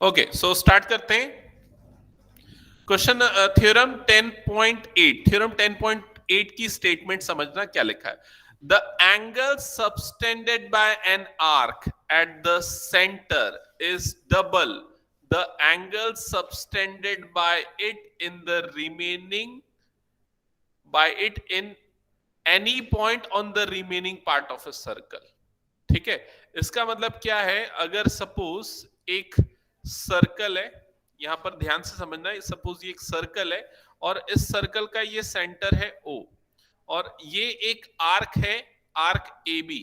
Okay, so start करते हैं question. Theorem 10.8, theorem 10.8 की स्टेटमेंट समझना क्या लिखा है। The angle subtended by an arc at the centre is double the angle subtended by it in the remaining by it in any point on the remaining part of a circle. ठीक है, इसका मतलब क्या है, अगर suppose एक circle है, यहां पर ध्यान से समझना है, सपोज ये एक सर्कल है और इस सर्कल का ये सेंटर है O और ये एक आर्क है, आर्क AB,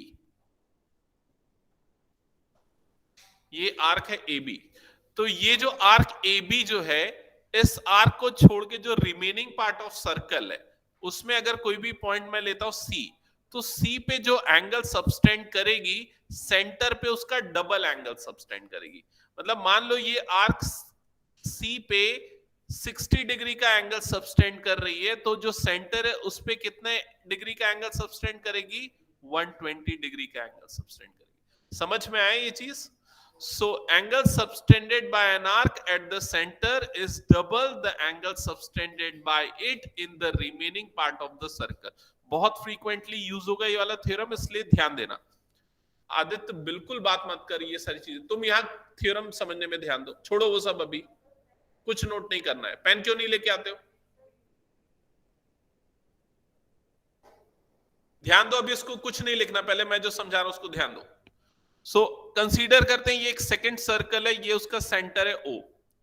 ये आर्क है AB। तो ये जो आर्क AB जो है, इस आर्क को छोड़ के जो रिमेनिंग पार्ट ऑफ सर्कल है उसमें अगर कोई भी पॉइंट मैं लेता हूं C, तो C पे जो एंगल सबटेंड करेगी सेंटर पे उसका डबल एंगल सबटेंड करेगी। मतलब मान लो ये आर्क C पे 60 डिग्री का एंगल सबटेंड कर रही है, तो जो सेंटर है उस पे कितने डिग्री का एंगल सबटेंड करेगी, 120 डिग्री का एंगल सबटेंड करेगी। समझ में आया ये चीज? So angle subtended by an arc at the center is double the angle subtended by it in the remaining part of the circle। बहुत frequently यूज होगा ये वाला थ्योरम, इसलिए ध्यान देना। आदित्य बिल्कुल बात मत कर, ये सारी चीजें तुम यहाँ थ्योरम समझने में ध्यान दो, छोड़ो वो सब, अभी कुछ नोट नहीं करना है। पेन क्यों नहीं लेके आते हो? ध्यान दो, अभी इसको कुछ नहीं लिखना, पहले मैं जो समझा रहा हूं उसको ध्यान दो। सो कंसीडर करते हैं ये एक सेकंड सर्कल है, ये उसका सेंटर है O।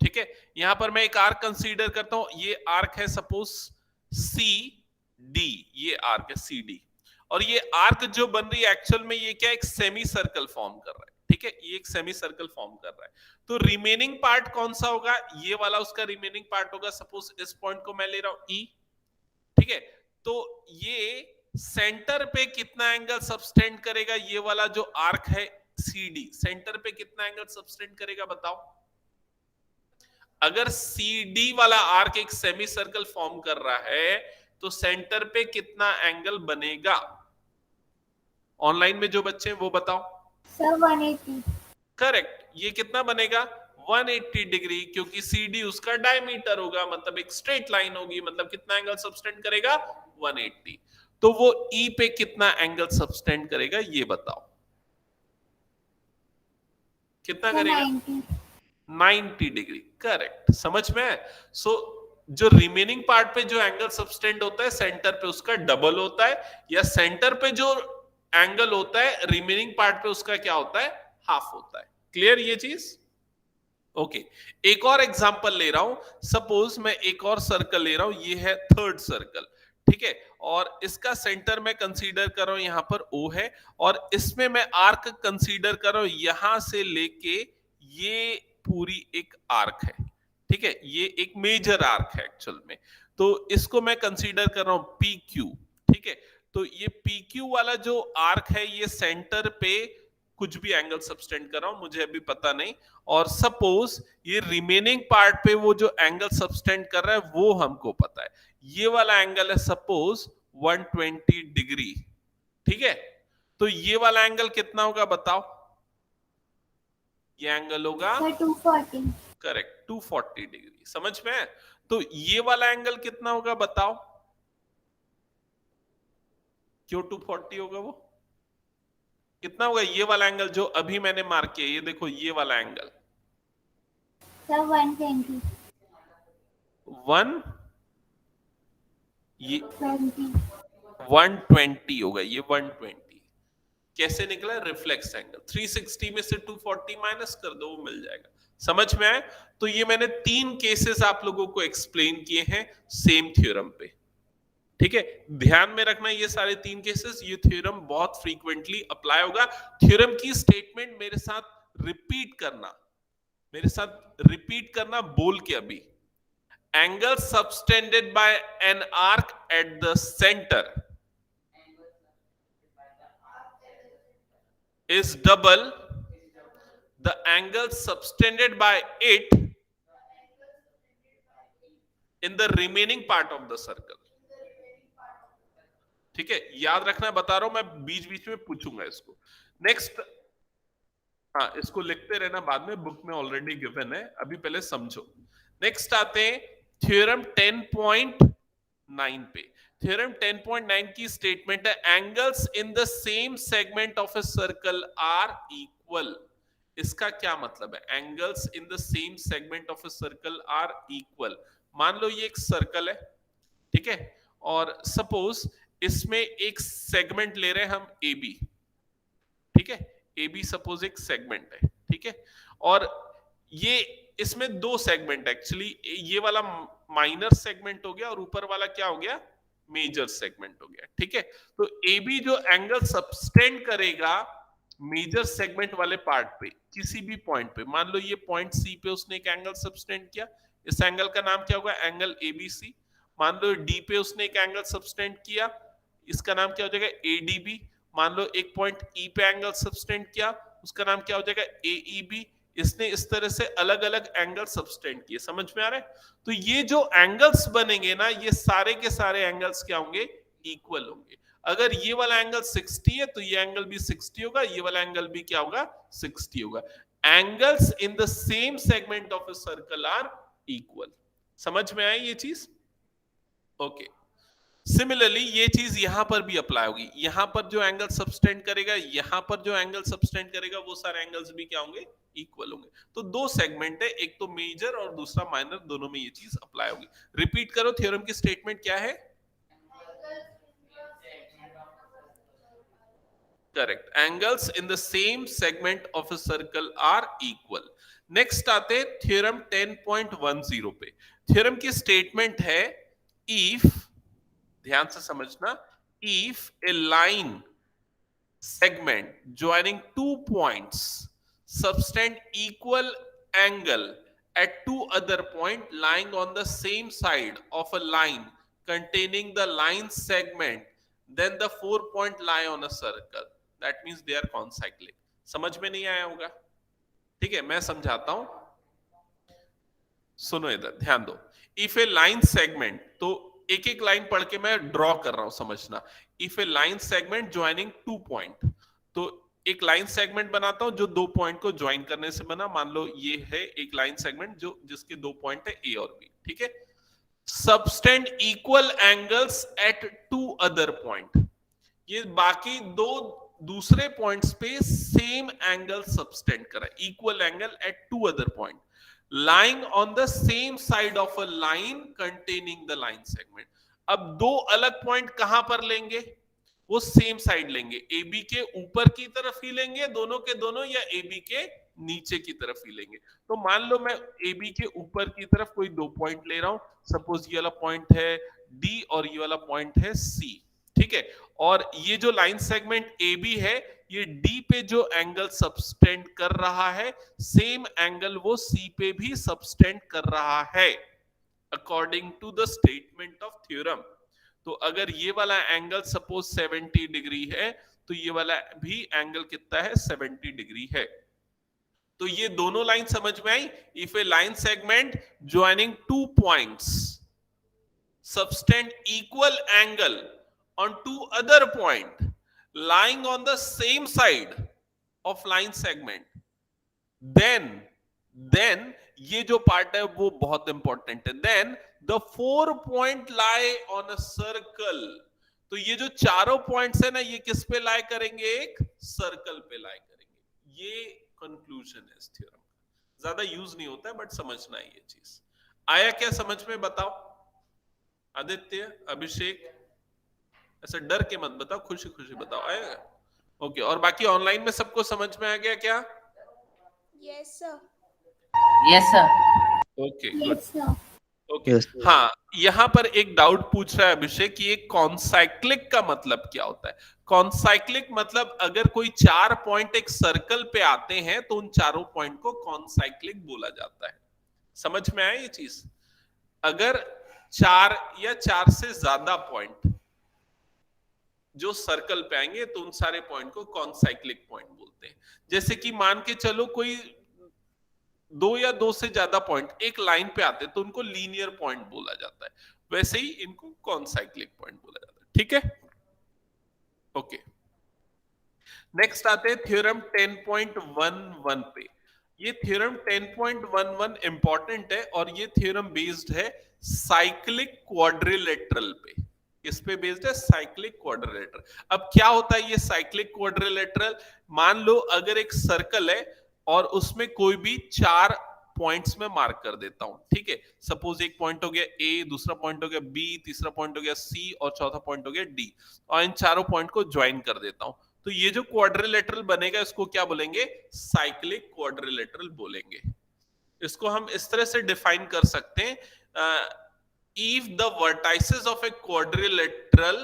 ठीक है, यहां पर मैं एक आर्क कंसीडर करता हूं, ये आर्क है सपोज CD, ये आर्क है CD, और ये आर्क जो बन रही है एक्चुअल में ये क्या, एक सेमी सर्कल फॉर्म कर रहा है। ठीक है, ये एक सेमी सर्कल फॉर्म कर रहा है। तो रिमेनिंग पार्ट कौन सा होगा, ये वाला उसका रिमेनिंग पार्ट होगा। सपोज इस पॉइंट को मैं ले रहा हूं E। ठीक है, तो ये सेंटर पे कितना एंगल सबटेंड करेगा, ये वाला जो आर्क है CD, सेंटर पे कितना एंगल सबटेंड करेगा बताओ। अगर CD वाला आर्क एक सेमी सर्कल फॉर्म कर रहा है तो सेंटर पे कितना एंगल बनेगा? ऑनलाइन में जो बच्चे हैं वो बताओ। सर 180। करेक्ट, ये कितना बनेगा, 180 डिग्री, क्योंकि CD उसका डायमीटर होगा, मतलब एक स्ट्रेट लाइन होगी, मतलब कितना एंगल सबटेंड करेगा, 180। तो वो E पे कितना एंगल सबटेंड करेगा ये बताओ, कितना करेगा? 90। 90 डिग्री। करेक्ट, समझ में है? सो जो रिमेनिंग पार्ट पे जो एंगल सबटेंड होता है सेंटर पे उसका डबल होता है, या सेंटर पे जो एंगल होता है रिमेनिंग पार्ट पे उसका क्या होता है, हाफ होता है। क्लियर ये चीज? ओके, एक और एग्जांपल ले रहा हूं। सपोज मैं एक और सर्कल ले रहा हूं, ये है थर्ड सर्कल। ठीक है, और इसका सेंटर मैं कंसीडर कर रहा हूं, यहां पर O है, और इसमें मैं आर्क कंसीडर कर रहा हूं, यहां से लेके ये पूरी एक आर्क है। ठीक है, ये एक मेजर आर्क है एक्चुअल में, तो इसको मैं कंसीडर कर रहा हूं PQ। ठीक है, तो ये PQ वाला जो आर्क है ये सेंटर पे कुछ भी एंगल सबटेंड कर रहा हूं, मुझे अभी पता नहीं, और सपोज ये रिमेनिंग पार्ट पे वो जो एंगल सबटेंड कर रहा है वो हमको पता है, ये वाला एंगल है सपोज 120 डिग्री। ठीक है, तो ये वाला एंगल कितना होगा बताओ, ये एंगल होगा सर 240। Correct 240 degree. समझ में है? तो ये वाला एंगल कितना होगा बताओ, क्यों 240 होगा, वो कितना होगा, ये वाला एंगल जो अभी मैंने मार्क किया, ये देखो ये वाला एंगल सर 120। 1 ये 20। 120 होगा, ये 120 कैसे निकला, रिफ्लेक्स एंगल। 360 में से 240 माइनस कर दो, वो मिल जाएगा। समझ में आए? तो ये मैंने 3 केसेस आप लोगों को एक्सप्लेन किए हैं सेम थ्योरम पे। ठीक है, ध्यान में रखना ये सारे 3 केसेस, ये थ्योरम बहुत फ्रीक्वेंटली अप्लाई होगा। थ्योरम की स्टेटमेंट मेरे साथ रिपीट करना, मेरे साथ रिपीट करना बोल के अभी। Angle subtended by an arc at the centre is double the angle subtended by it in the remaining part of the circle। ठीक है, याद रखना, बता रहा हूं मैं, बीच बीच में पूछूंगा इसको। नेक्स्ट, हाँ, इसको लिखते रहना, बाद में बुक में ऑलरेडी गिवन है, अभी पहले समझो। नेक्स्ट आते हैं थ्योरम 10.9 पे। थ्योरम 10.9 की स्टेटमेंट है angles in the same segment of a circle are equal. इसका क्या मतलब है? Angles in the same segment of a circle are equal. मान लो ये एक सर्कल है, ठीक है, और सपोज इसमें एक सेगमेंट ले रहे हैं हम ए बी, ठीक है, ए बी सपोज एक सेगमेंट है, ठीक है, और ये इसमें दो सेगमेंट एक्चुअली, ये वाला माइनर सेगमेंट हो गया और ऊपर वाला क्या हो गया? मेजर सेगमेंट हो गया, ठीक है। तो ए बी जो एंगल सबटेंड करेगा मेजर सेगमेंट वाले पार्ट पे, किसी भी पॉइंट पे, मान लो ये पॉइंट सी पे उसने एक एंगल सबटेंड किया, इस एंगल का नाम क्या होगा? Angle ABC. मान लो डी पे उसने एक एंगल सबटेंड किया, इसका नाम क्या हो जाएगा? एडीबी। मान लो एक पॉइंट ई पे एंगल सबटेंड किया, उसका नाम क्या हो जाएगा? एईबी। इसने इस तरह से अलग अलग एंगल सबटेंड किए, समझ में आ रहा है? तो ये जो एंगल्स बनेंगे ना, ये सारे के सारे एंगल्स क्या होंगे? इक्वल होंगे। अगर ये वाला एंगल 60 है तो ये एंगल भी 60 होगा, ये वाला एंगल भी क्या होगा? 60 होगा। Angles in the same segment of a circle are equal. समझ में आई ये चीज? ओके। सिमिलरली ये चीज यहां पर भी अप्लाई होगी। यहां पर जो एंगल सबटेंड करेगा, यहां पर जो एंगल सबटेंड करेगा, वो सारे एंगल्स भी क्या होंगे? इक्वल होंगे। तो दो सेगमेंट है, एक तो मेजर और दूसरा माइनर, दोनों में ये चीज अप्लाई होगी। रिपीट करो, थ्योरम की स्टेटमेंट क्या है? Correct, angles in the same segment of a circle are equal. Next आते हैं थ्योरम 10.10 पे। थ्योरम की स्टेटमेंट है इफ, ध्यान से समझना, if a line segment joining two points subtend equal angle at two other point lying on the same side of a line containing the line segment, then the 4 point lie on a circle, that means they are concyclic। समझ में नहीं आया होगा? ठीक है, मैं समझाता हूं, सुनो इधर ध्यान दो। इफ ए लाइन सेगमेंट, तो एक एक लाइन पढ़ के मैं ड्रॉ कर रहा हूं, समझना। If a line segment joining two point, तो एक लाइन सेगमेंट बनाता हूं जो दो पॉइंट को ज्वाइन करने से बना। मान लो ये है एक लाइन सेगमेंट जो जिसके दो पॉइंट है ए और बी, ठीक है। Subtend equal angles at two other point, ये बाकी दो दूसरे पॉइंट्स पे सेम एंगल सबटेंड करा, equal angle at two other point lying on the same side of a line containing the line segment। अब दो अलग पॉइंट कहां पर लेंगे? वो सेम साइड लेंगे, ए बी के ऊपर की तरफ ही लेंगे दोनों के दोनों, या ए बी के नीचे की तरफ ही लेंगे। तो मान लो मैं ए बी के ऊपर की तरफ कोई दो पॉइंट ले रहा हूं, सपोज ये वाला पॉइंट है डी और ये वाला पॉइंट है सी, ठीक है। और ये जो लाइन सेगमेंट ए बी है, ये डी पे जो एंगल सबटेंड कर रहा है, सेम एंगल वो सी पे भी सबटेंड कर रहा है according to the statement of theorem. तो अगर ये वाला एंगल सपोज 70 डिग्री है, तो ये वाला भी एंगल कितना है? 70 डिग्री है। तो ये दोनों लाइन समझ में आई? If a line segment joining two points subtend equal angle on two other point lying on the same side of line segment, then ये जो पार्ट है वो बहुत इंपॉर्टेंट है, then the 4 point lie on a circle। तो ये जो चारों पॉइंट्स है ना, ये किस पे लाई करेंगे? एक सर्कल पे लाई करेंगे। ये कंक्लूजन है इस थ्योरम का, ज्यादा यूज नहीं होता है बट समझना है ये चीज। आया क्या समझ में? बताओ आदित्य, अभिषेक, ऐसा डर के मत बताओ, खुशी खुशी बताओ, आएगा? ओके, और बाकी ऑनलाइन में सबको समझ में आ गया क्या? Yes sir. Yes sir. Okay good, Yes, sir. Okay. हाँ, यहाँ पर एक डाउट पूछ रहा है अभिषेक कि ये कॉन्साइक्लिक का मतलब क्या होता है? कॉन्साइक्लिक मतलब अगर कोई चार पॉइंट एक सर्कल पे आते हैं तो उन चारों पॉइंट को कॉन्साइक्लिक बोला जाता है। समझ में आया ये चीज? अगर चार या चार से ज्यादा पॉइंट जो सर्कल पे आएंगे तो उन सारे पॉइंट को कॉन्साइक्लिक पॉइंट बोलते हैं। जैसे कि मान के चलो कोई दो या दो से ज्यादा पॉइंट एक लाइन पे आते हैं तो उनको लीनियर पॉइंट बोला जाता है, वैसे ही इनको कॉन्साइक्लिक पॉइंट बोला जाता है, ठीक है? ओके, नेक्स्ट आते हैं थ्योरम 10.11 पे। ये थ्योरम 10.11 इंपॉर्टेंट है और ये थ्योरम बेस्ड है साइक्लिक क्वाड्रिलेटरल पे। किस पे बेस्ड है? Cyclic quadrilateral. अब क्या होता है ये साइक्लिक क्वाड्रिलेटरल? मान लो अगर एक सर्कल है और उसमें कोई भी 4 पॉइंट्स में मार्क कर देता हूं, ठीक है। सपोज एक पॉइंट हो गया ए, दूसरा पॉइंट हो गया बी, तीसरा पॉइंट हो गया सी और चौथा पॉइंट हो गया डी, और इन चारों पॉइंट को ज्वाइन कर देता हूं। तो ये जो क्वाड्रिलेटरल बनेगा इसको क्या बोलेंगे? साइक्लिक क्वाड्रिलेटरल बोलेंगे। इसको हम इस तरह से डिफाइन कर सकते हैं, if the vertices of a quadrilateral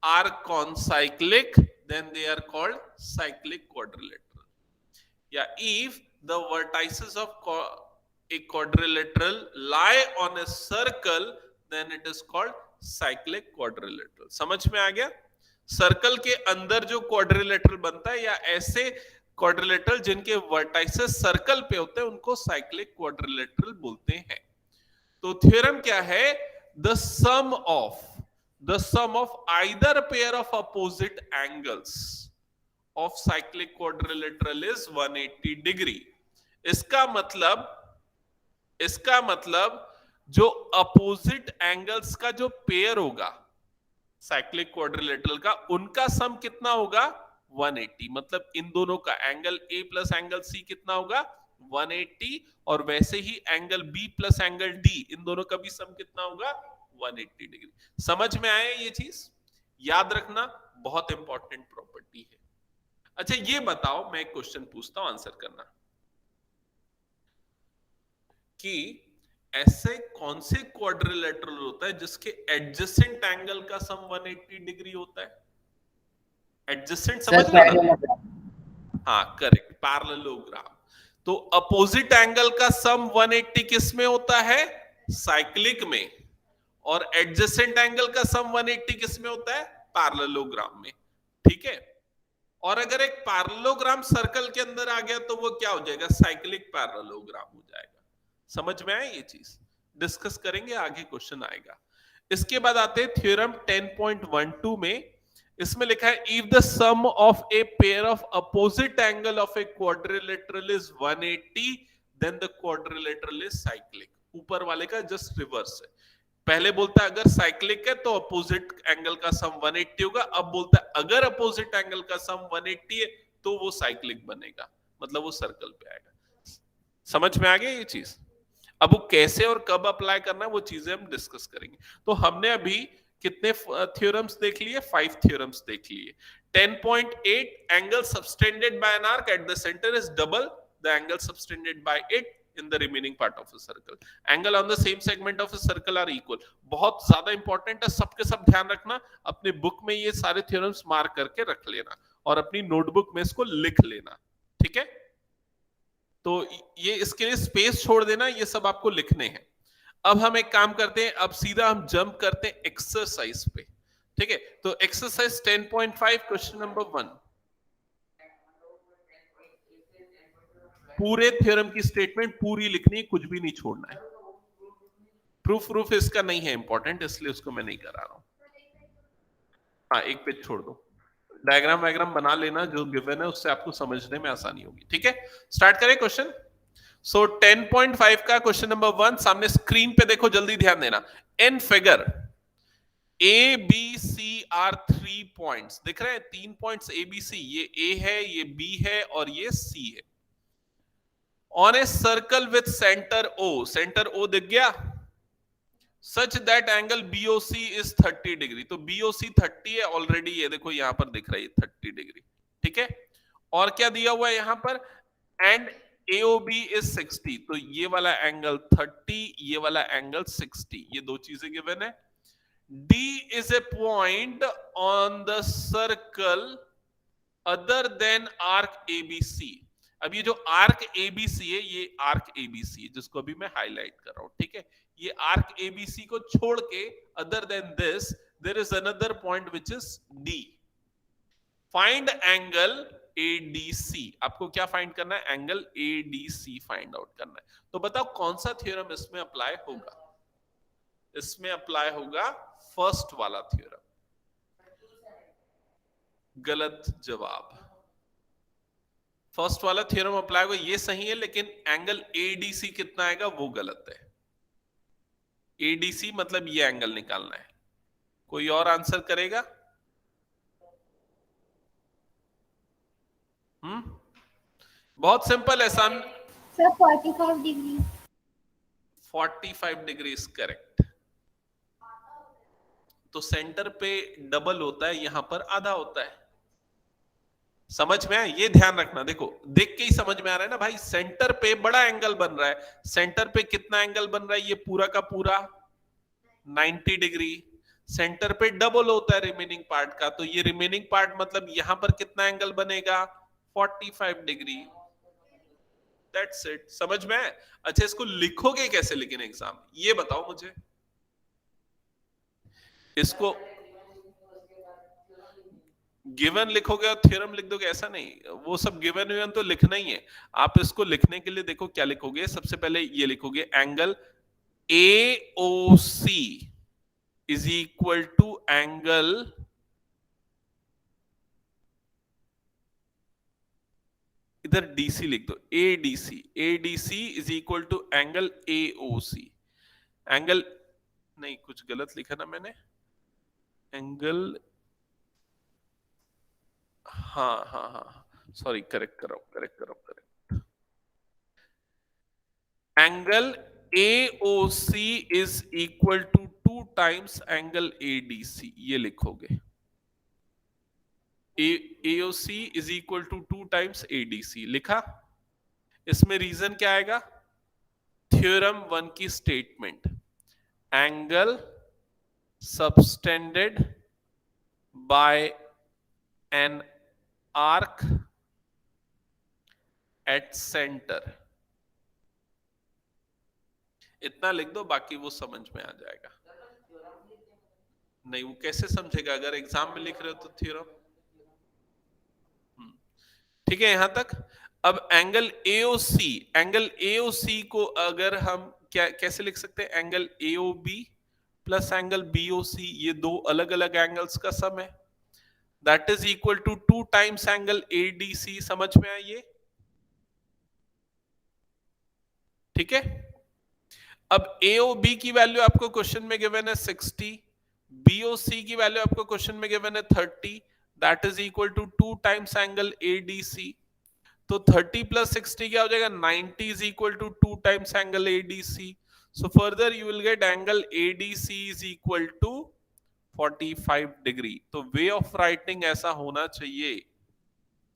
are concyclic then they are called cyclic quadrilateral. Yeah, if the vertices of a quadrilateral lie on a circle then it is called cyclic quadrilateral. समझ में आ गया? Circle के अंदर जो quadrilateral बनता है या ऐसे क्वाड्रिलेटरल जिनके वर्टाइसेस सर्कल पे होते हैं उनको साइक्लिक क्वाड्रिलेटरल बोलते हैं। तो थ्योरम क्या है? The sum of either pair of opposite angles of cyclic quadrilateral is 180 degree. इसका मतलब जो अपोजिट एंगल्स का जो पेयर होगा साइक्लिक क्वाड्रिलेटरल का, उनका सम कितना होगा? 180। मतलब इन दोनों का angle A plus angle C कितना होगा? 180। और वैसे ही angle B plus angle D, इन दोनों का भी सम कितना होगा? 180 डिग्री। समझ में आया ये चीज? याद रखना, बहुत इंपॉर्टेंट प्रॉपर्टी है। अच्छा ये बताओ, मैं एक क्वेश्चन पूछता हूं, आंसर करना, कि ऐसे कौन से क्वाड्रिलेटरल होता है जिसके एडजेसेंट एंगल का सम 180 डिग्री होता है? एडजेसेंट समझ में? हाँ करेक्ट, पैरेललोग्राम। तो अपोजिट एंगल का सम 180 किस में होता है? साइक्लिक में। और एडजेसेंट एंगल का सम 180 किस में होता है? पैरेललोग्राम में। ठीक है। और अगर एक पैरेललोग्राम सर्कल के अंदर आ गया तो वो क्या हो जाएगा? साइक्लिक पैरेललोग्राम हो जाएगा। समझ में आया ये चीज? डिस्कस करेंगे, आगे क्वेश्चन आएगा। इसके बाद आते हैं थ्योरम 10.12 में। इसमें लिखा है if the sum of a pair of opposite angle of a quadrilateral is 180 then the quadrilateral is cyclic. ऊपर वाले का जस्ट रिवर्स है। पहले बोलता है अगर साइक्लिक है तो अपोजिट एंगल का सम 180 होगा, अब बोलता है अगर अपोजिट एंगल का सम 180 है तो वो साइक्लिक बनेगा, मतलब वो सर्कल पे आएगा। समझ में आ गया ये चीज? अब वो कैसे और कब अप्लाई करना है वो चीजें हम डिस्कस करेंगे। तो हमने अभी कितने थ्योरम्स देख लिए? 5 थ्योरम्स देख लिए। 10.8 angle subtended by an arc at the centre is double the angle subtended by it in the remaining part of a circle. Angle on the same segment of a circle are equal. बहुत ज्यादा important है, सबके सब ध्यान रखना। अपने book में ये सारे थ्योरम्स मार्क करके रख लेना और अपनी नोटबुक में इसको लिख लेना। ठीक है? तो ये इसके लिए स्पेस छोड़ देना, ये सब आपको लिखने हैं। अब हम एक काम करते हैं, अब सीधा हम जंप करते हैं एक्सरसाइज पे। ठीक है? तो एक्सरसाइज 10.5 क्वेश्चन नंबर 1। पूरे थ्योरम की स्टेटमेंट पूरी लिखनी है, कुछ भी नहीं छोड़ना है। प्रूफ इसका नहीं है इंपॉर्टेंट, इसलिए उसको मैं नहीं करा रहा हूं। हाँ एक पेज छोड़ दो, डायग्राम वायग्राम बना लेना जो गिवन है, उससे आपको समझने में आसानी होगी। ठीक है, स्टार्ट करें क्वेश्चन। सो 10.5 का क्वेश्चन नंबर 1 सामने स्क्रीन पे देखो, जल्दी ध्यान देना। In figure A B C are 3 points, दिख रहे हैं 3 पॉइंट्स ए बी सी। ये ए है, ये बी है और ये सी है। On a circle with center O, center O दिख गया? Such that angle BOC is 30 degree. तो BOC 30 है ऑलरेडी, ये देखो यहां पर दिख रही है 30 डिग्री। ठीक है, और क्या दिया हुआ है यहां पर? And AOB is 60। तो ये वाला एंगल 30, ये वाला एंगल 60, ये दो चीजें गिवन है। D is a point on the circle other than arc ABC। अब ये जो आर्क ABC है, ये आर्क ABC है जिसको अभी मैं हाईलाइट कर रहा हूं। ठीक है, ये आर्क ABC को छोड़ के other than this there is another point which is D। Find angle ADC। आपको क्या फाइंड करना है? एंगल ADC फाइंड आउट करना है। तो बताओ कौन सा थ्योरम इसमें अप्लाई होगा? इसमें अप्लाई होगा फर्स्ट वाला थ्योरम। गलत जवाब। फर्स्ट वाला थ्योरम अप्लाई होगा, ये सही है, लेकिन एंगल एडीसी कितना आएगा वो गलत है। एडीसी मतलब ये एंगल निकालना है। कोई और आंसर करेगा? बहुत सिंपल है son. Sir 45 degree. 45 degree is correct. तो सेंटर पे डबल होता है, यहां पर आधा होता है। समझ में आया? ये ध्यान रखना, देखो देख के ही समझ में आ रहा है ना भाई, सेंटर पे बड़ा एंगल बन रहा है। सेंटर पे कितना एंगल बन रहा है? ये पूरा का पूरा 90 डिग्री। सेंटर पे डबल होता है रिमेनिंग पार्ट का, तो ये रिमेनिंग पार्ट मतलब यहां पर कितना एंगल बनेगा? 45 डिग्री। That's it. समझ में आया? अच्छा, इसको लिखोगे कैसे लेकिन एग्जाम, ये बताओ मुझे। इसको गिवन लिखोगे और थ्योरम लिख दोगे ऐसा नहीं, वो सब गिवन विवन तो लिखना ही है। आप इसको लिखने के लिए देखो क्या लिखोगे। सबसे पहले ये लिखोगे angle AOC is equal to angle इधर DC लिख दो, ADC is equal to angle AOC। Angle नहीं, कुछ गलत लिखा ना मैंने, एंगल, हाँ, सॉरी, करेक्ट करो। Angle AOC is equal to 2 times angle ADC, ये लिखोगे। AOC is equal to 2 times ADC लिखा। इसमें रीजन क्या आएगा? थ्योरम 1 की statement, angle subtended by an arc at centre. इतना लिख दो, बाकी वो समझ में आ जाएगा। नहीं, वो कैसे समझेगा अगर एग्जाम में लिख रहे हो तो थ्योरम। ठीक है यहां तक। अब एंगल AOC को अगर हम क्या कैसे लिख सकते हैं? Angle AOB plus angle BOC, ये दो अलग अलग एंगल्स का सम है। That is equal to 2 times angle ADC। समझ में आया ये? ठीक है। अब AOB की वैल्यू आपको क्वेश्चन में गिवन है 60, BOC की वैल्यू आपको क्वेश्चन में गिवन है 30, that is equal to 2 times angle ADC। तो 30 प्लस 60 क्या हो जाएगा? 90 is equal to 2 times angle ADC। So further you will get angle ADC is equal to 45 degree. तो वे ऑफ राइटिंग ऐसा होना चाहिए।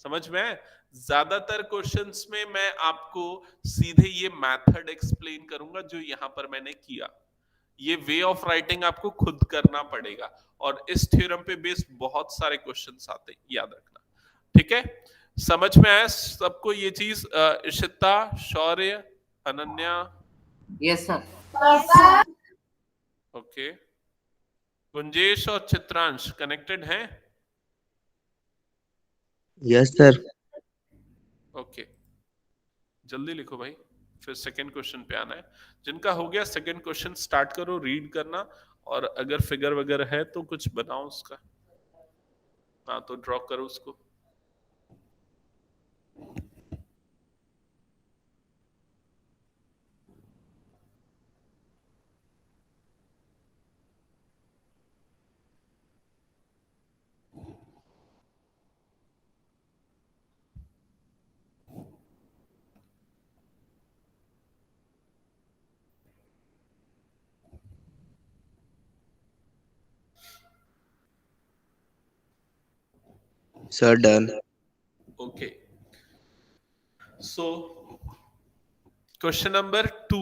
समझ में? ज्यादातर क्वेश्चंस में मैं आपको सीधे ये मेथड एक्सप्लेन करूंगा जो यहां पर मैंने किया। ये वे ऑफ राइटिंग आपको खुद करना पड़ेगा, और इस थ्योरम पे बेस्ड बहुत सारे क्वेश्चंस आते हैं, याद रखना। ठीक है, समझ में आया सबको ये चीज? Ishita, Shaurya, Ananya? Yes sir. Okay, Gunjesh और चित्रांश कनेक्टेड हैं? Yes sir. ओके, जल्दी लिखो भाई, फिर सेकंड क्वेश्चन पे आना है। जिनका हो गया सेकंड क्वेश्चन स्टार्ट करो रीड करना, और अगर फिगर वगैरह है तो कुछ बनाओ उसका। हाँ, तो ड्रॉ करो उसको। Sir done. ओके, सो क्वेश्चन नंबर 2।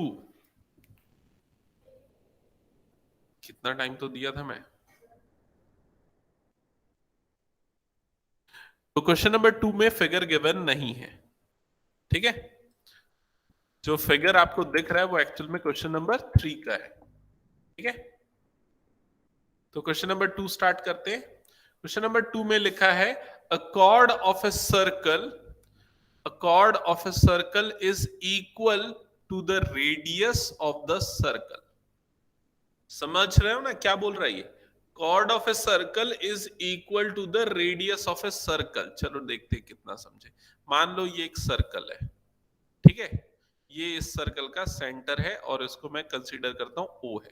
कितना टाइम तो दिया था मैं। तो क्वेश्चन नंबर 2 में फिगर गिवन नहीं है। ठीक है, जो फिगर आपको दिख रहा है वो एक्चुअल में क्वेश्चन नंबर 3 का है। ठीक है, तो क्वेश्चन नंबर 2 स्टार्ट करते हैं। क्वेश्चन नंबर 2 में लिखा है अ chord of a circle is equal to the radius of the circle। समझ रहे हो ना क्या बोल रहा है ये? chord of a circle is equal to the radius of a circle। चलो देखते हैं कितना समझे। मान लो ये एक सर्कल है, ठीक है, ये इस सर्कल का सेंटर है और इसको मैं कंसीडर करता हूं ओ है,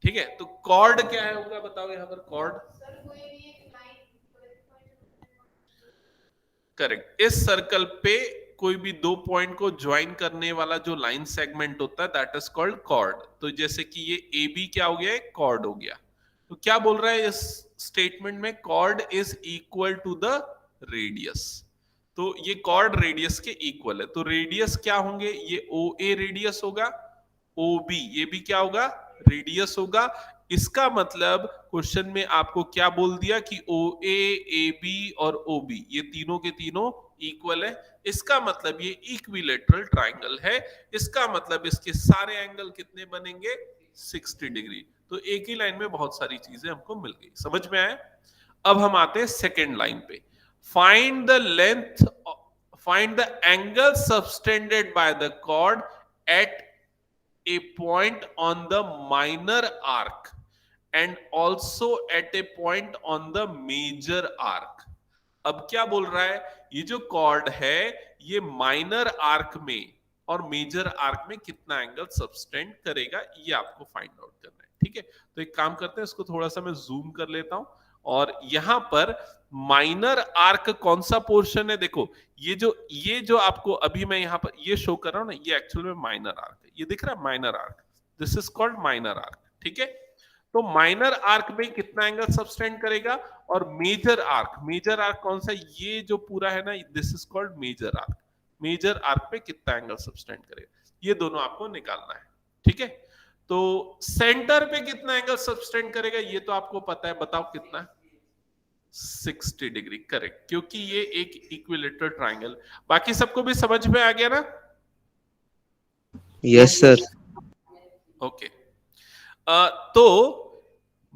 ठीक है। तो कॉर्ड क्या है होगा, बताओ यहां पर कॉर्ड। करेक्ट, इस सर्कल पे कोई भी दो पॉइंट को ज्वाइन करने वाला जो लाइन सेगमेंट होता है दैट इज कॉल्ड कॉर्ड। तो जैसे कि ये ए बी क्या हो गया, एक कॉर्ड हो गया। तो क्या बोल रहा है इस स्टेटमेंट में, chord is equal to the radius. तो ये कॉर्ड रेडियस के इक्वल है। तो रेडियस क्या होंगे, ये ओ ए रेडियस होगा, ओ बी ये भी क्या होगा, रेडियस होगा। इसका मतलब क्वेश्चन में आपको क्या बोल दिया कि ओ ए बी और ओ बी ये तीनों के तीनों इक्वल है। इसका मतलब ये इक्विलेटरल ट्राइंगल है। इसका मतलब इसके सारे एंगल कितने बनेंगे, 60 डिग्री। तो एक ही लाइन में बहुत सारी चीजें हमको मिल गई, समझ में आया। अब हम आते हैं सेकेंड लाइन पे। Find the length, find the angle subtended by the chord at a point on the minor arc and also at a point on the major arc। अब क्या बोल रहा है, ये जो कॉर्ड है ये माइनर आर्क में और मेजर आर्क में कितना एंगल सबटेंड करेगा, ये आपको फाइंड आउट करना है, ठीक है। तो एक काम करते हैं, इसको थोड़ा सा मैं जूम कर लेता हूं और यहां पर माइनर आर्क कौन सा पोर्शन है, देखो ये जो आपको अभी मैं यहां पर ये शो कर रहा हूं ना, ये एक्चुअल में माइनर आर्क है। ये दिख रहा है minor arc, this is called minor arc, ठीक है। तो माइनर आर्क में कितना एंगल सबटेंड करेगा, और मेजर आर्क कौन सा, ये जो पूरा है ना, this is called major arc. Major arc पे कितना एंगल सबटेंड करेगा, ये दोनों आपको निकालना है, ठीक है। तो सेंटर पे कितना एंगल सबटेंड करेगा ये तो आपको पता है, बताओ कितना है, 60 डिग्री, करेक्ट, क्योंकि ये एक इक्विलेटरल ट्राइंगल। बाकी सबको भी समझ में आ गया ना। Yes sir. ओके, तो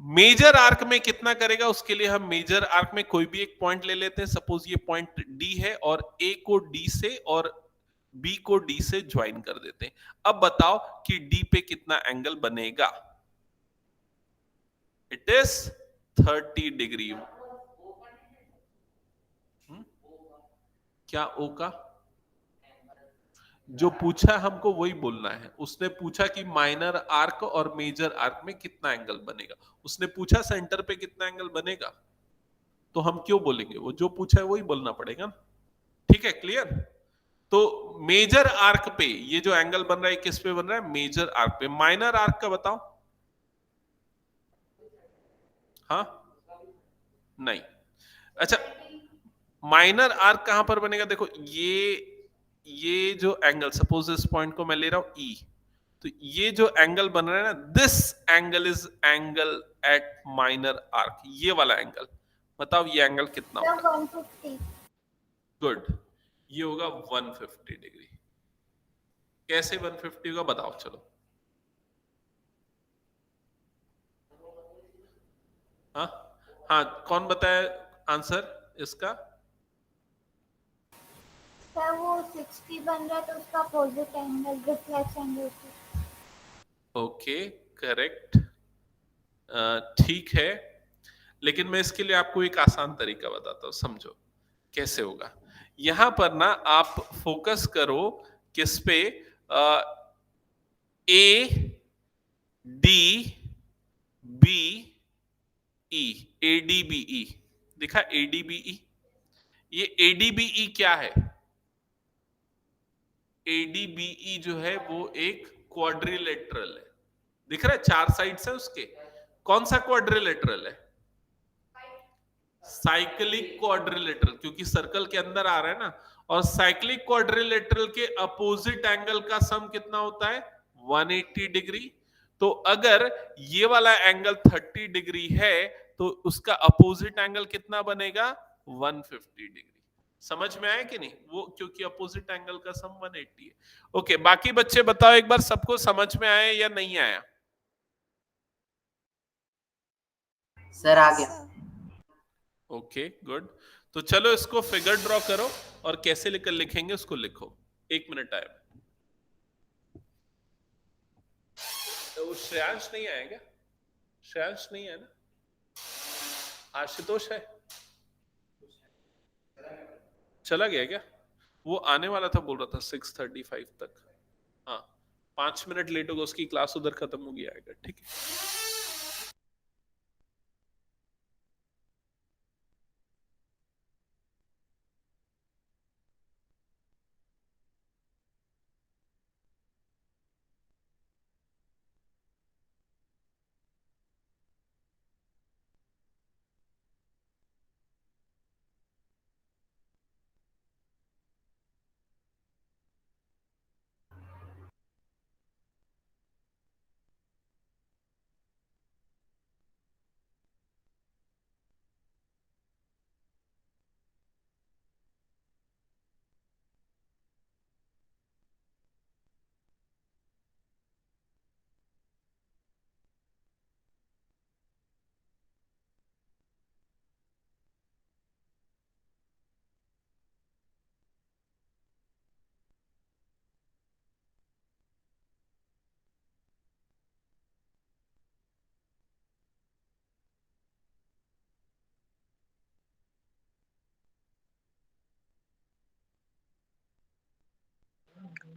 मेजर आर्क में कितना करेगा, उसके लिए हम मेजर आर्क में कोई भी एक पॉइंट ले लेते हैं। सपोज ये पॉइंट डी है और ए को डी से और बी को डी से ज्वाइन कर देते हैं। अब बताओ कि डी पे कितना एंगल बनेगा, इट इज 30 डिग्री। क्या ओ का, जो पूछा हमको वही बोलना है। उसने पूछा कि माइनर आर्क और मेजर आर्क में कितना एंगल बनेगा, उसने पूछा सेंटर पे कितना एंगल बनेगा, तो हम क्यों बोलेंगे, वो जो पूछा है वही बोलना पड़ेगा ना, ठीक है, क्लियर। तो मेजर आर्क पे ये जो एंगल बन रहा है किस पे बन रहा है, मेजर आर्क पे। माइनर आर्क का बताओ, हाँ नहीं, अच्छा माइनर आर्क कहां पर बनेगा, देखो ये जो एंगल, सपोज इस पॉइंट को मैं ले रहा हूं ई, तो ये जो एंगल बन रहा है ना, this angle is angle at minor arc, ये वाला एंगल, बताओ ये एंगल कितना Sir, होगा। 150. गुड, ये होगा 150 डिग्री। कैसे 150 होगा बताओ, चलो। हाँ हाँ, कौन बताया आंसर इसका। सर वो 60 बन रहा है तो उसका opposite angle reflex angle. Okay correct, ठीक है, लेकिन मैं इसके लिए आपको एक आसान तरीका बताता हूं, समझो कैसे होगा। यहां पर ना आप फोकस करो किस पे, A D B E, A D B E, दिखा ए डी बी ई। ये ए डी बी ई क्या है, एडीबीई जो है वो एक क्वाड्रिलेटरल है, दिख रहा है, चार साइड्स है उसके। कौन सा क्वाड्रिलेटरल है, साइक्लिक क्वाड्रिलेटरल, क्योंकि सर्कल के अंदर आ रहा है ना। और साइक्लिक क्वाड्रिलेटरल के अपोजिट एंगल का सम कितना होता है, 180 डिग्री। तो अगर ये वाला एंगल 30 डिग्री है तो उसका अपोजिट एंगल कितना बनेगा, 150 डिग्री। समझ में आया कि नहीं, वो क्योंकि अपोजिट एंगल का सम 180 है। ओके, बाकी बच्चे बताओ एक बार, सबको समझ में आया या नहीं आया। सर आ गया। ओके गुड, तो चलो इसको फिगर ड्रॉ करो और कैसे लिखेंगे उसको लिखो, 1 मिनट टाइम। तो श्रेयांश नहीं आएगा, श्रेयांश नहीं है ना, आशुतोष है, चला गया क्या। वो आने वाला था, बोल रहा था 6:35 तक। हाँ, 5 मिनट लेट होगा, उसकी क्लास उधर खत्म हो गया आएगा, ठीक है।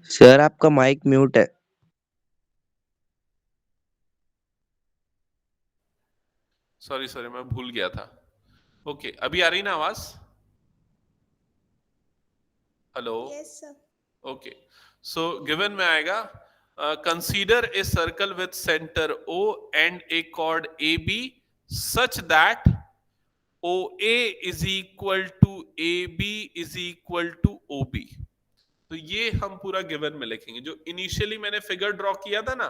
सर आपका माइक म्यूट है। सॉरी सॉरी, मैं भूल गया था। ओके, अभी आ रही ना आवाज? Hello. Yes, sir. Okay, so given में आएगा consider a circle with centre O and a chord A B such that O A is equal to A B is equal to O B. तो ये हम पूरा given में लिखेंगे। जो initially मैंने फिगर ड्रॉ किया था ना,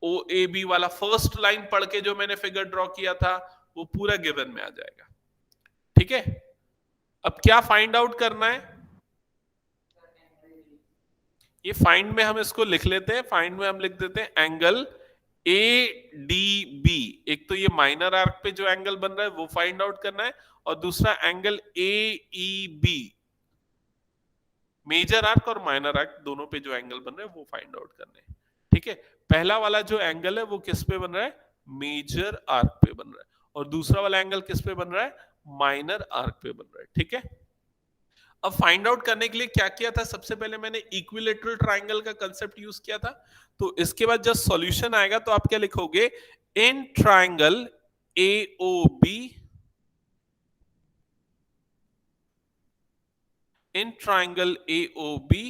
ओ ए बी वाला फर्स्ट लाइन पढ़ के जो मैंने फिगर ड्रॉ किया था, वो पूरा गिवन में आ जाएगा, ठीक है। अब क्या फाइंड आउट करना है? ये फाइंड में हम इसको लिख लेते हैं। फाइंड में हम लिख देते हैं एंगल ए डी बी। एक तो ये माइनर आर्क पे जो एंगल बन रहा है वो फाइंड आउट करना है, और दूसरा angle A E B, major arc और माइनर आर्क दोनों पे जो एंगल बन रहे हैं वो फाइंड आउट करने हैं, ठीक है। पहला वाला जो एंगल है वो किस पे बन रहा है? मेजर आर्क पे बन रहा है। और दूसरा वाला एंगल किस पे बन रहा है? माइनर आर्क पे बन रहा है, ठीक है। अब फाइंड आउट करने के लिए क्या किया था? सबसे पहले मैंने इक्विलेटरल ट्राइंगल का कंसेप्ट यूज किया था। तो इसके बाद जब सॉल्यूशन आएगा तो आप क्या लिखोगे? In triangle A O B, in triangle A O B,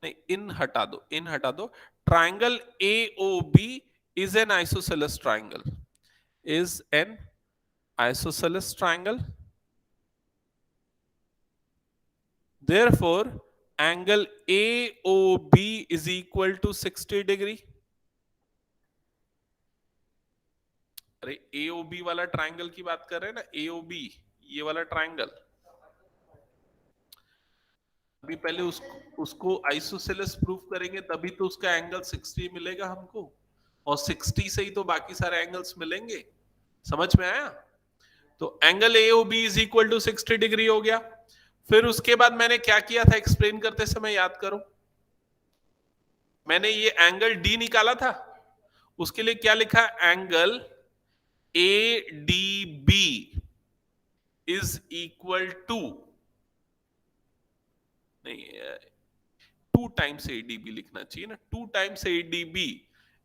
नहीं इन हटा दो, इन हटा दो। Triangle A O B is an isosceles triangle, is an isosceles triangle. Therefore, angle AOB is equal to 60 degree. अरे AOB वाला triangle की बात कर रहे हैं ना, AOB ये वाला ट्राइंगल। अभी पहले उसको आइसोसेलेस प्रूफ करेंगे तभी तो उसका एंगल 60 मिलेगा हमको, और 60 से ही तो बाकी सारे एंगल्स मिलेंगे। समझ में आया? तो angle AOB is equal to 60 degree हो गया। फिर उसके बाद मैंने क्या किया था एक्सप्लेन करते समय, याद करो। मैंने ये एंगल डी निकाला था, उसके लिए क्या लिखा? Angle A D B is equal to, नहीं 2 टाइम्स ए डी बी लिखना चाहिए ना, 2 times A D B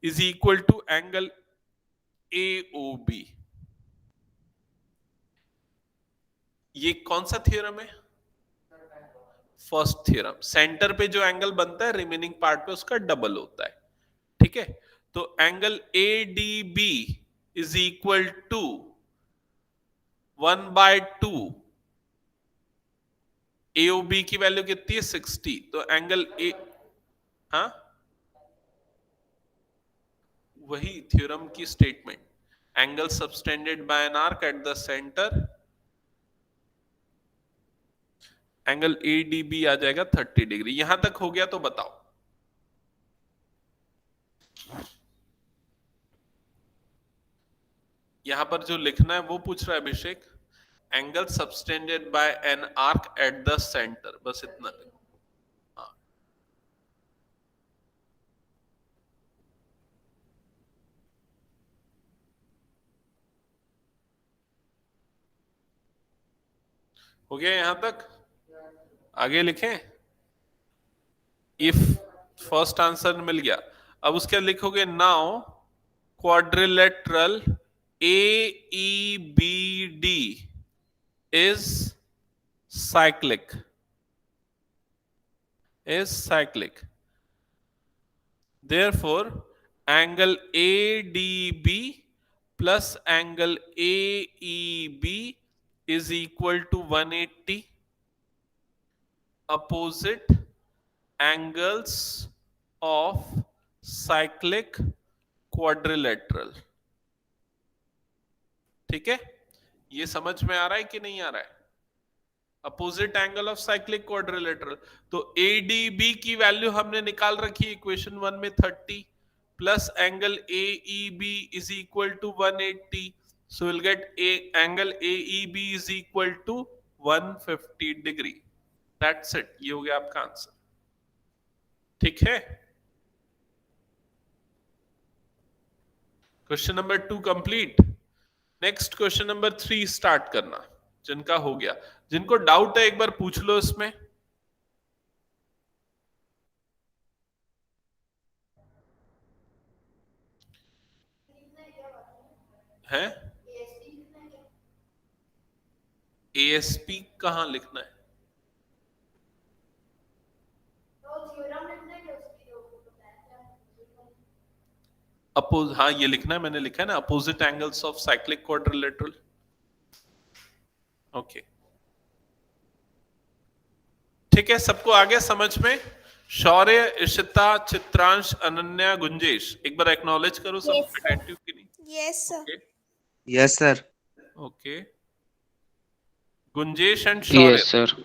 is equal to angle A O B. ये कौन सा थ्योरम है? First theorem. सेंटर पे जो एंगल बनता है रिमेनिंग पार्ट पे उसका डबल होता है, ठीक है। तो angle A D B is equal to 1/2। AOB की वैल्यू कितनी है? 60। तो एंगल ए, हाँ वही थ्योरम की statement, angle subtended by an arc at the centre, angle ADB आ जाएगा 30 डिग्री। यहां तक हो गया तो बताओ। यहां पर जो लिखना है वो पूछ रहा है Abhishek, angle subtended by an arc at the centre, बस इतना। हाँ, हो गया यहां तक? आगे लिखें? इफ फर्स्ट आंसर मिल गया, अब उसके बाद लिखोगे now quadrilateral AEBD is cyclic. Therefore, angle ADB plus angle AEB is equal to 180. Opposite angles of cyclic quadrilateral. ठीक है, ये समझ में आ रहा है कि नहीं आ रहा है? Opposite angle of cyclic quadrilateral, तो एडीबी की वैल्यू हमने निकाल रखी इक्वेशन 1 में 30 plus angle AEB is equal to 180, so will get angle AEB is equal to 150 degree. That's it, ये हो गया आपका आंसर. ठीक है, question number 2 complete. Next question number 3 start करना. जिनका हो गया, जिनको डाउट है एक बार पूछ लो इसमें. है एएसपी कहां लिखना है? अपोज, हाँ ये लिखना है, मैंने लिखा है ना, opposite angles of cyclic quadrilateral. Okay, ठीक है, सबको आगे समझ में? शौर्य, इशिता, चित्रांश, अनन्या, गुंजेश, एक बार एक्नॉलेज करो सब Yes, sir. अटेंटिव की नहीं? Yes, sir. Okay yes sir. Okay, Gunjesh and Shaurya. Yes sir.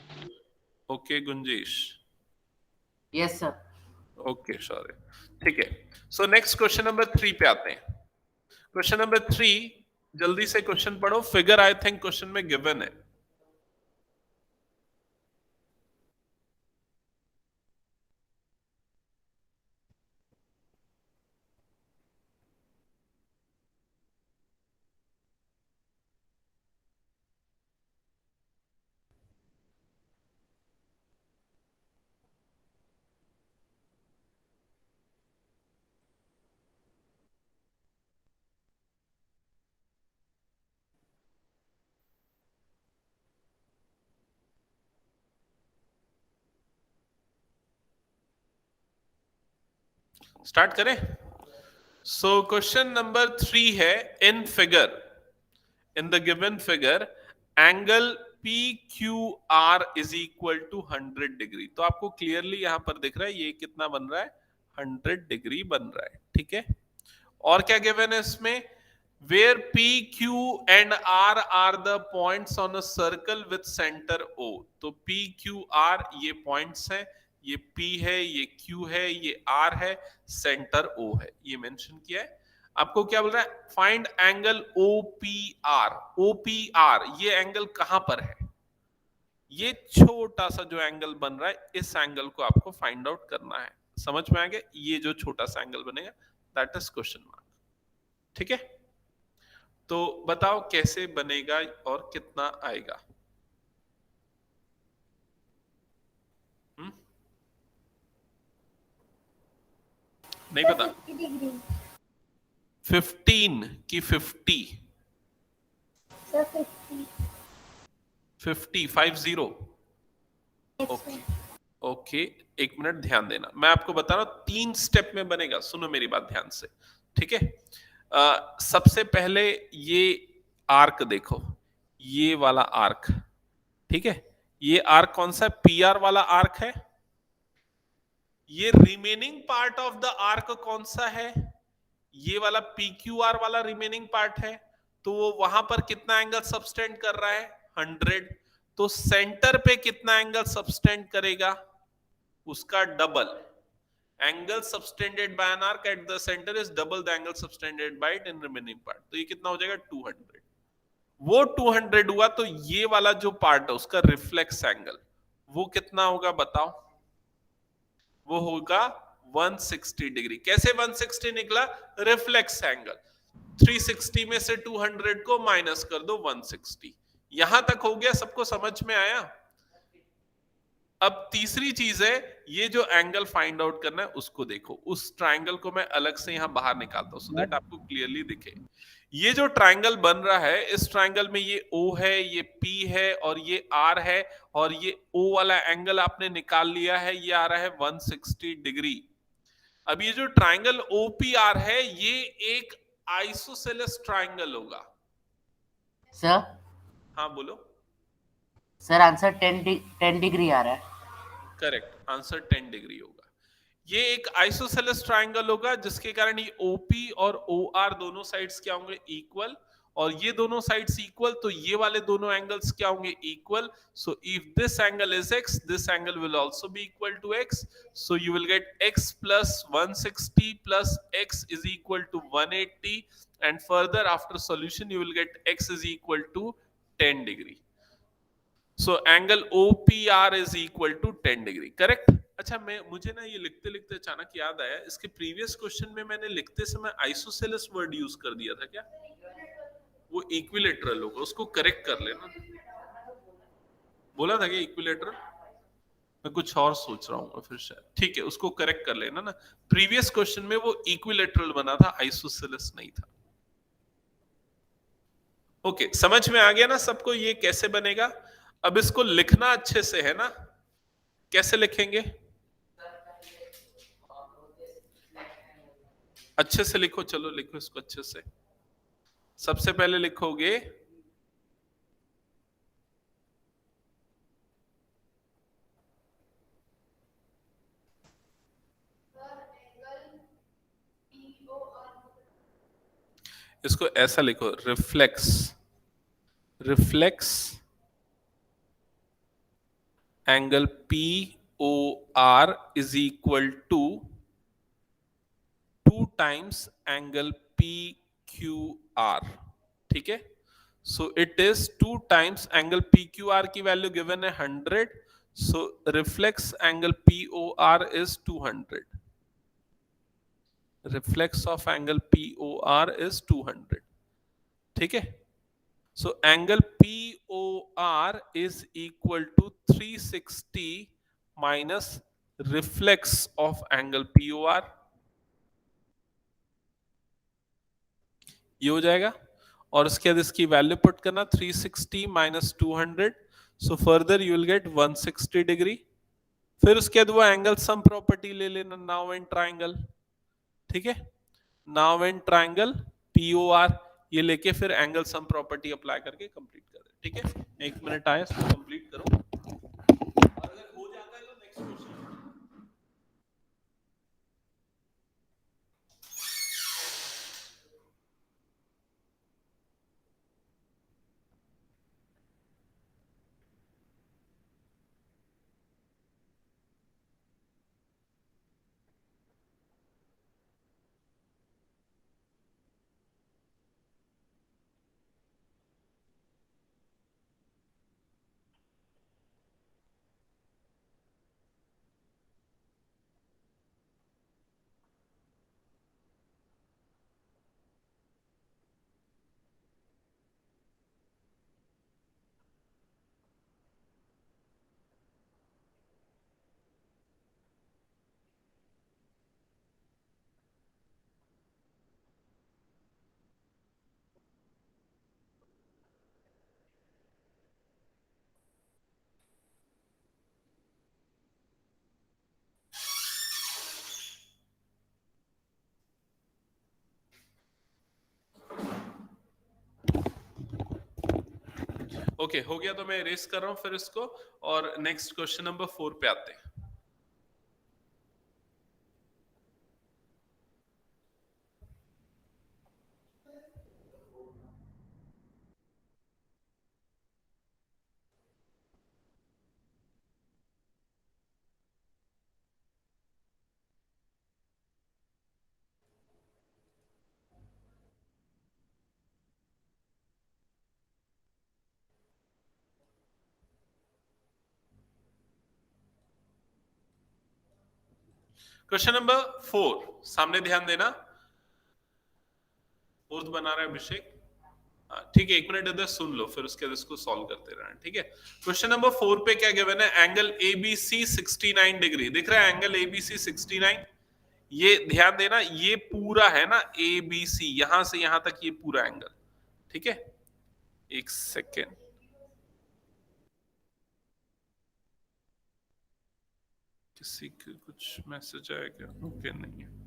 Okay Gunjesh, yes sir. Okay Shaurya, ठीक है. सो नेक्स्ट क्वेश्चन नंबर 3 पे आते हैं. क्वेश्चन नंबर 3, जल्दी से क्वेश्चन पढ़ो. फिगर आई थिंक क्वेश्चन में गिवन है. स्टार्ट करें. सो क्वेश्चन नंबर 3 है, in figure, in the given figure angle PQR is equal to 100 degree. तो आपको क्लियरली यहां पर दिख रहा है ये कितना बन रहा है, 100 डिग्री बन रहा है. ठीक है, और क्या गिवन है इसमें? Where PQ and R are the points on a circle with center O. तो PQR ये पॉइंट्स हैं, ये P है, ये Q है, ये R है, सेंटर O है, ये मेंशन किया है. आपको क्या बोल रहा है? Find angle OPR. OPR ये एंगल कहां पर है? ये छोटा सा जो एंगल बन रहा है, इस एंगल को आपको फाइंड आउट करना है. समझ में आ गया? ये जो छोटा सा एंगल बनेगा, दैट इज क्वेश्चन मार्क. ठीक है, तो बताओ कैसे बनेगा और कितना आएगा? नहीं पता? 50 डिग्री. 15 की 50? Sir 50. 50 50. Yes, okay sir. Okay, एक मिनट ध्यान देना, मैं आपको बता रहा हूं 3 स्टेप में बनेगा. सुनो मेरी बात ध्यान से. ठीक है, सबसे पहले ये आर्क देखो, ये वाला आर्क. ठीक है, ये आर्क कौन सा है? PR वाला आर्क है. ये remaining part of the arc कौन सा है? ये वाला PQR वाला रिमेनिंग पार्ट है. तो वो वहां पर कितना एंगल सबटेंड कर रहा है? 100. तो सेंटर पे कितना एंगल सबटेंड करेगा? उसका double. Angle subtended by an arc at the centre is double the angle subtended by it in remaining part. तो ये कितना हो जाएगा? 200. वो 200 हुआ, तो ये वाला जो पार्ट है उसका रिफ्लेक्स एंगल वो कितना होगा बताओ? वो होगा 160 डिग्री. कैसे 160 निकला? Reflex angle. 360 में से 200 को माइनस कर दो 160. यहां तक हो गया, सबको समझ में आया? अब तीसरी चीज है, ये जो एंगल फाइंड आउट करना है उसको देखो। उस ट्रायंगल को मैं अलग से यहां बाहर निकालता हूं सो दैट आपको क्लियरली दिखे। ये जो ट्रायंगल बन रहा है, इस ट्रायंगल में ये O है, ये P है और ये R है, और ये O वाला एंगल आपने निकाल लिया है, ये आ रहा है 160 डिग्री। अब ये जो ट्रायंगल OPR है, ये एक आइसोसेलेस ट्रायंगल होगा। सर हाँ बोलो। सर आंसर 10 डिग्री आ रहा है। करेक्ट, आंसर 10 डिग्री होगा। ये एक आइसोसेलेस ट्रायंगल होगा, जिसके कारण ये OP और OR दोनों साइड्स क्या होंगे? इक्वल। और ये दोनों साइड्स इक्वल, तो ये वाले दोनों एंगल्स क्या होंगे? Equal. So if this angle is x, this angle will also be equal to x, so you will get x plus 160 plus x is equal to 180, and further after solution you will get x is equal to 10 degree. So angle OPR is equal to 10 degree, correct? अच्छा, मुझे ना ये लिखते लिखते अचानक याद आया, इसके प्रीवियस क्वेश्चन में मैंने लिखते समय आइसोसेलेस वर्ड यूज कर दिया था क्या? वो इक्विलेटरल होगा, उसको करेक्ट कर लेना। बोला था क्या इक्विलेटरल? मैं कुछ और सोच रहा हूँ फिर शायद। ठीक है, उसको करेक्ट कर लेना ना। प्रीवियस क्वेश्चन में वो इक्विलेटरल बना था, आइसोसेलेस नहीं था। ओके, समझ में आ गया ना सबको ये कैसे बनेगा? अब इसको लिखना अच्छे से है ना, कैसे लिखेंगे? अच्छे से लिखो, चलो लिखो इसको अच्छे से। सबसे पहले लिखोगे इसको ऐसा लिखो, reflex, reflex angle POR is equal to 2 times angle PQR। ठीक है, so it is 2 times angle PQR की वैल्यू गिवन है 100, so reflex angle POR is 200, reflex of angle POR is 200। ठीक है, so angle POR is equal to 360 minus reflex of angle POR, ये हो जाएगा। और उसके बाद इसकी वैल्यू पुट करना, 360 minus 200, so further you will get 160 degree. फिर उसके बाद वो एंगल सम प्रॉपर्टी ले लेना, नाउ एंड ट्राइंगल। ठीक है, नाउ एंड ट्राइंगल POR ये लेके फिर एंगल सम प्रॉपर्टी अप्लाई करके कंप्लीट कर दे। ठीक है, 1 मिनट आया, इसको कंप्लीट करो, और अगर हो जाता है तो नेक्स्ट क्वेश्चन। ओके, हो गया तो मैं इरेज कर रहा हूं फिर इसको, और नेक्स्ट क्वेश्चन नंबर 4 पे आते हैं। क्वेश्चन नंबर 4 सामने ध्यान देना, फोर्थ बना रहा है अभिषेक। ठीक है, 1 मिनट इधर सुन लो, फिर उसके बाद इसको सॉल्व करते रहना, ठीक है। क्वेश्चन नंबर 4 पे क्या गिवन है, एंगल एबीसी 69 डिग्री, दिख रहा है एंगल एबीसी 69। ये ध्यान देना, ये पूरा है ना एबीसी, यहां से यहां तक ये पूरा एंगल, ठीक है। एक सेकेंड, किसी के कुछ मैसेज आया क्या? ओके, नहीं है।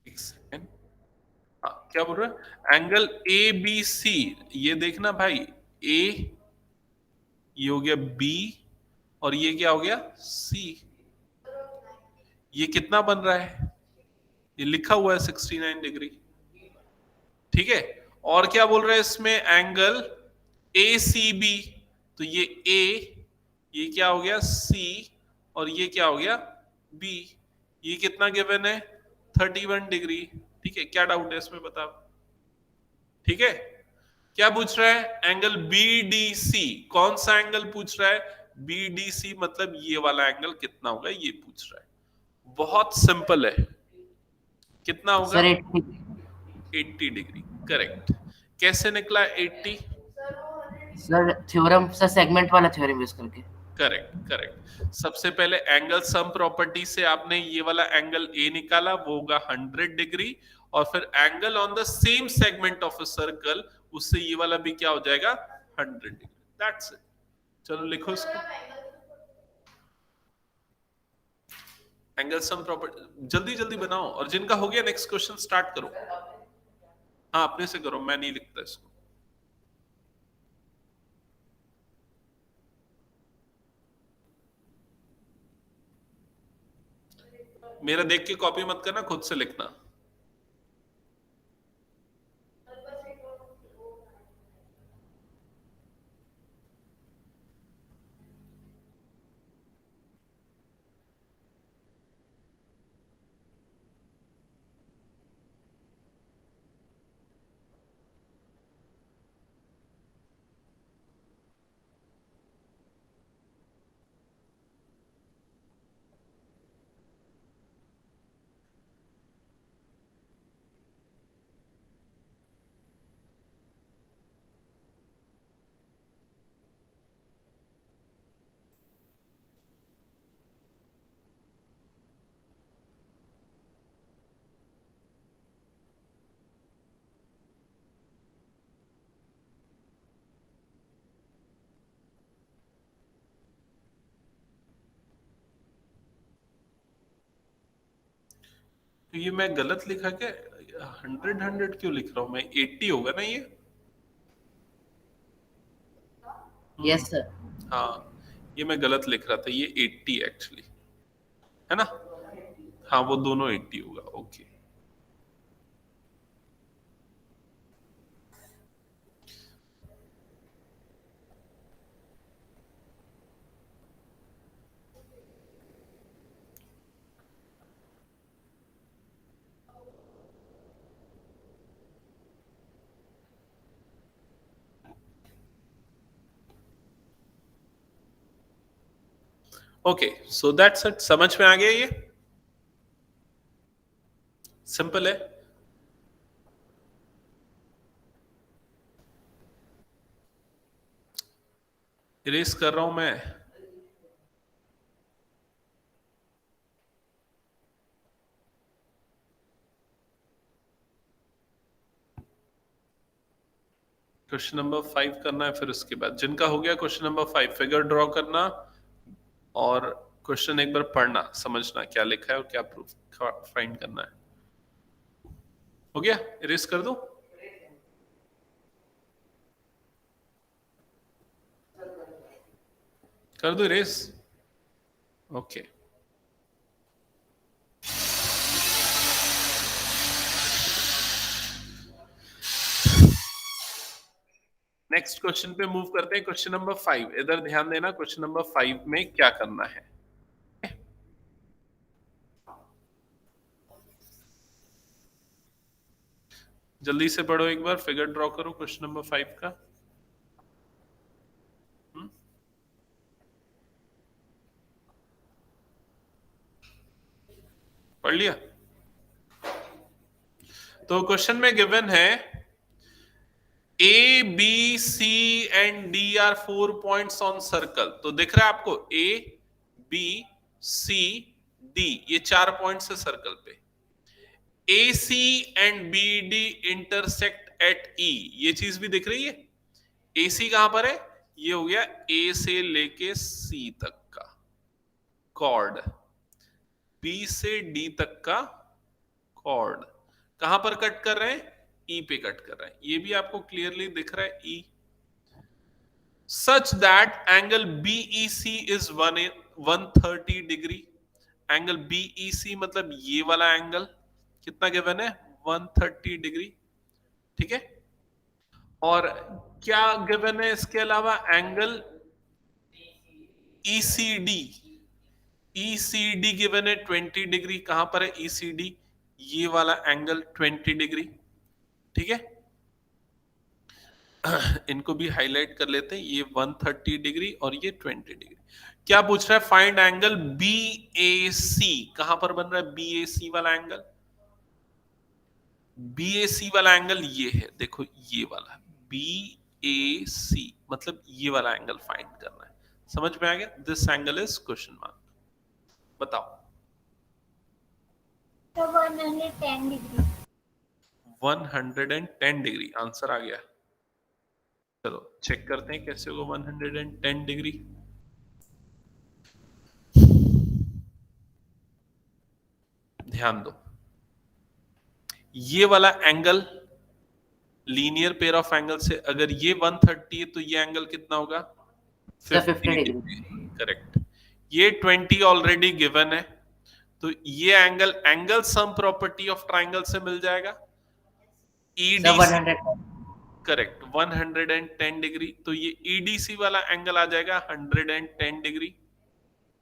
एक सेकेंड, हाँ, क्या बोल रहा है, एंगल ए बी सी, ये देखना भाई, ए, ये हो गया बी, और ये क्या हो गया सी। ये कितना बन रहा है, ये लिखा हुआ है 69 डिग्री, ठीक है। और क्या बोल रहे हैं इसमें, एंगल ए सी बी, तो ये ए, ये क्या हो गया सी, और ये क्या हो गया बी। ये कितना गिवन है, 31 डिग्री, ठीक है। क्या डाउट है इसमें बताओ, ठीक है। क्या पूछ रहा है, एंगल बी डी सी, कौन सा एंगल पूछ रहा है, बी डी सी, मतलब ये वाला एंगल कितना होगा ये पूछ रहा है। बहुत सिंपल है, कितना होगा सर 80। 80 degree, correct. कैसे निकला 80? सर थ्योरम, सर सेगमेंट वाला थ्योरम यूज करके। Correct, correct. सबसे पहले एंगल सम प्रॉपर्टी से आपने ये वाला एंगल ए निकाला, वो होगा 100 डिग्री, और फिर angle on the same segment of a circle, उससे ये वाला भी क्या हो जाएगा 100 डिग्री, दैट्स इट। चलो लिखो इसको, एंगल सम प्रॉपर्टी जल्दी जल्दी बनाओ, और जिनका हो गया नेक्स्ट क्वेश्चन स्टार्ट करो। हाँ, अपने से करो, मैं नहीं लिखता इसको। मेरा देख के कॉपी मत करना, खुद से लिखना। तो ये मैं गलत लिखा क्या, 100 क्यों लिख रहा हूं मैं, 80 होगा ना ये। Yes sir. हाँ, ये मैं गलत लिख रहा था, ये 80 एक्चुअली, है ना। हाँ, वो दोनों 80 होगा, okay. Okay, so that's it, समझ में आ गया ये, सिंपल है। इरेज कर रहा हूं मैं। क्वेश्चन नंबर 5 करना है, फिर उसके बाद जिनका हो गया क्वेश्चन नंबर 5, फिगर ड्रॉ करना, और क्वेश्चन एक बार पढ़ना, समझना क्या लिखा है और क्या प्रूफ फाइंड करना है। हो गया, इरेज कर दो। कर दो इरेज, ओके। नेक्स्ट क्वेश्चन पे मूव करते हैं, क्वेश्चन नंबर 5। इधर ध्यान देना, क्वेश्चन नंबर 5 में क्या करना है, जल्दी से पढ़ो एक बार, फिगर ड्रॉ करो क्वेश्चन नंबर 5 का। पढ़ लिया? तो क्वेश्चन में गिवन है A, B, C and D are 4 points on circle. तो दिख रहा है आपको A, B, C, D ये 4 पॉइंट्स है सर्कल पे. AC and BD intersect at E ये चीज भी दिख रही है. AC कहां पर है? ये हो गया A से लेके C तक का कॉर्ड, B से D तक का कॉर्ड कहां पर कट कर रहे हैं? E पे कट कर रहे हैं. ये भी आपको क्लियरली दिख रहा है E. Such that angle BEC is 130 degree. Angle BEC मतलब ये वाला एंगल कितना गिवन है? 130 डिग्री. ठीक है. और क्या गिवन है इसके अलावा? Angle ECD. ECD गिवन है 20 डिग्री. कहां पर है ECD? ये वाला एंगल 20 डिग्री. ठीक है. इनको भी हाईलाइट कर लेते हैं. ये 130 डिग्री और ये 20 डिग्री. क्या पूछ रहा है? Find angle BAC. कहां पर बन रहा है BAC वाला एंगल? BAC वाला एंगल ये है, देखो ये वाला BAC मतलब ये वाला एंगल फाइंड करना है. समझ में आ गया? This angle is question mark. बताओ. तो 110 डिग्री. 110 डिग्री आंसर आ गया. चलो चेक करते हैं कैसे होगा 110 डिग्री. ध्यान दो, ये वाला angle linear pair of angle से अगर ये 130 है तो ये एंगल कितना होगा? 50 डिग्री. करेक्ट. ये 20 ऑलरेडी गिवन है तो ये angle sum property of triangle से मिल जाएगा. EDC correct 110 degree. तो ये EDC वाला एंगल आ जाएगा 110 डिग्री.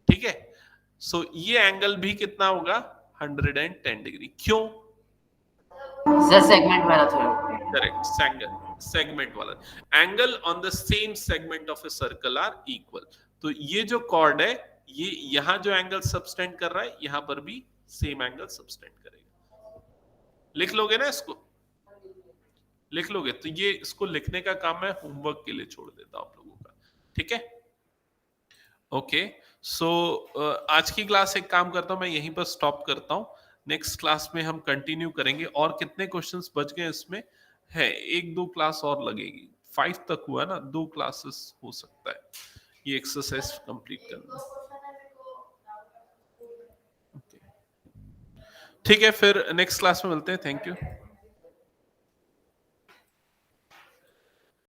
ठीक है. सो ये एंगल भी कितना होगा? 110 डिग्री. क्यों? सेगमेंट वाला थोड़ा. करेक्ट. सेगमेंट वाला angle on the same segment of a circle are equal. तो ये जो कॉर्ड है ये यहां जो एंगल सबटेंड कर रहा है यहां पर भी सेम एंगल सबटेंड करेगा. लिख लोगे ना इसको? लिख लोगे? तो ये इसको लिखने का काम मैं होमवर्क के लिए छोड़ देता हूं आप लोगों का. ठीक है. ओके. सो आज की क्लास एक काम करता हूं मैं यहीं पर स्टॉप करता हूं. नेक्स्ट क्लास में हम कंटिन्यू करेंगे. और कितने क्वेश्चंस बच गए इसमें है? 1-2 क्लास और लगेगी. 5 तक हुआ ना, 2 क्लासेस हो सकता है ये एक्सरसाइज कंप्लीट करना. ठीक है. फिर नेक्स्ट क्लास में मिलते हैं. Thank you.